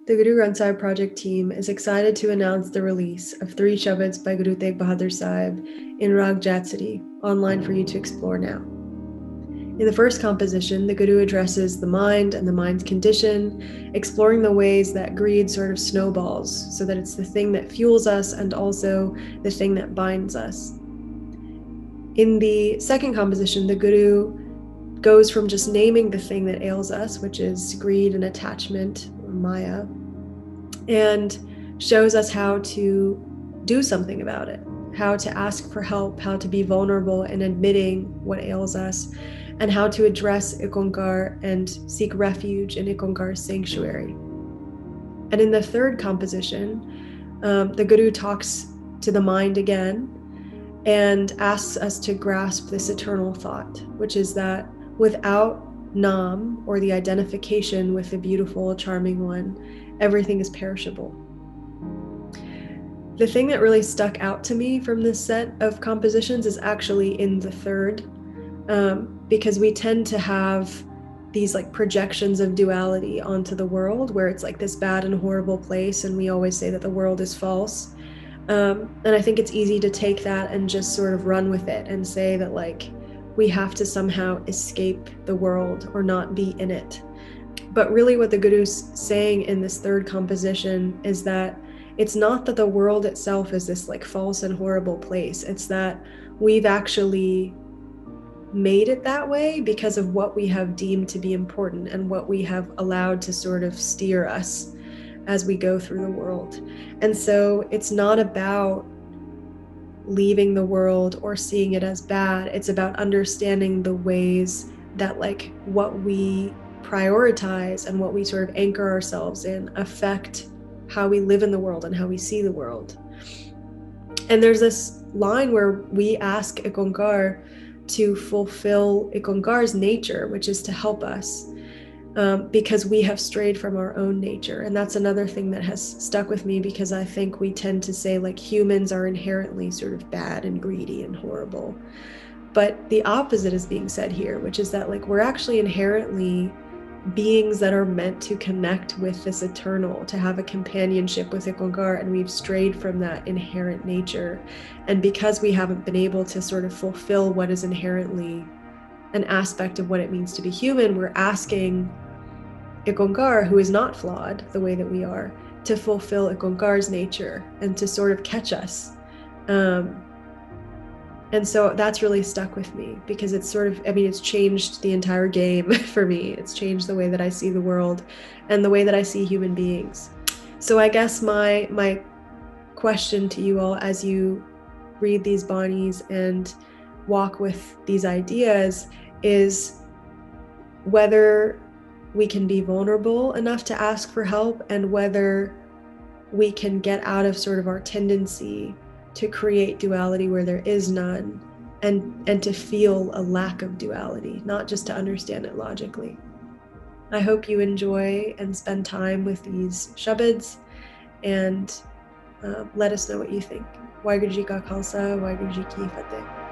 The Guru Granth Sahib Project team is excited to announce the release of 3 Sabads by Guru Teghbahadar Sahib in Rag Jaitsari, online for you to explore now. In the first composition, the Guru addresses the mind and the mind's condition, exploring the ways that greed sort of snowballs, so that it's the thing that fuels us and also the thing that binds us. In the second composition, the Guru goes from just naming the thing that ails us, which is greed and attachment, or Maya, and shows us how to do something about it, how to ask for help, how to be vulnerable in admitting what ails us, and how to address Ikonkar and seek refuge in Ikonkar's sanctuary. And in the third composition, the Guru talks to the mind again and asks us to grasp this eternal thought, which is that without Nam, or the identification with the beautiful, charming one, everything is perishable. The thing that really stuck out to me from this set of compositions is actually in the third, because we tend to have these like projections of duality onto the world, where it's like this bad and horrible place, and we always say that the world is false. And I think it's easy to take that and just sort of run with it and say that like we have to somehow escape the world or not be in it. But really what the Guru's saying in this third composition is that it's not that the world itself is this like false and horrible place. It's that we've actually made it that way because of what we have deemed to be important and what we have allowed to sort of steer us as we go through the world. And so it's not about leaving the world or seeing it as bad. It's about understanding the ways that like what we prioritize and what we sort of anchor ourselves in affect how we live in the world and how we see the world. And there's this line where we ask Ikonkar to fulfill Ikonkar's nature, which is to help us, because we have strayed from our own nature. And that's another thing that has stuck with me, because I think we tend to say like humans are inherently sort of bad and greedy and horrible. But the opposite is being said here, which is that like we're actually inherently beings that are meant to connect with this eternal, to have a companionship with Ikonkar, and we've strayed from that inherent nature. And because we haven't been able to sort of fulfill what is inherently an aspect of what it means to be human, we're asking Ikonkar, who is not flawed the way that we are, to fulfill Ikonkar's nature and to sort of catch us. And so that's really stuck with me, because it's sort of, I mean, it's changed the entire game for me. It's changed the way that I see the world and the way that I see human beings. So I guess my question to you all as you read these Banis and walk with these ideas is whether we can be vulnerable enough to ask for help, and whether we can get out of sort of our tendency to create duality where there is none, and to feel a lack of duality, not just to understand it logically. I hope you enjoy and spend time with these Sabads, and let us know what you think. Waheguru Ji Ka Khalsa, Waheguru Ji Ki Fateh.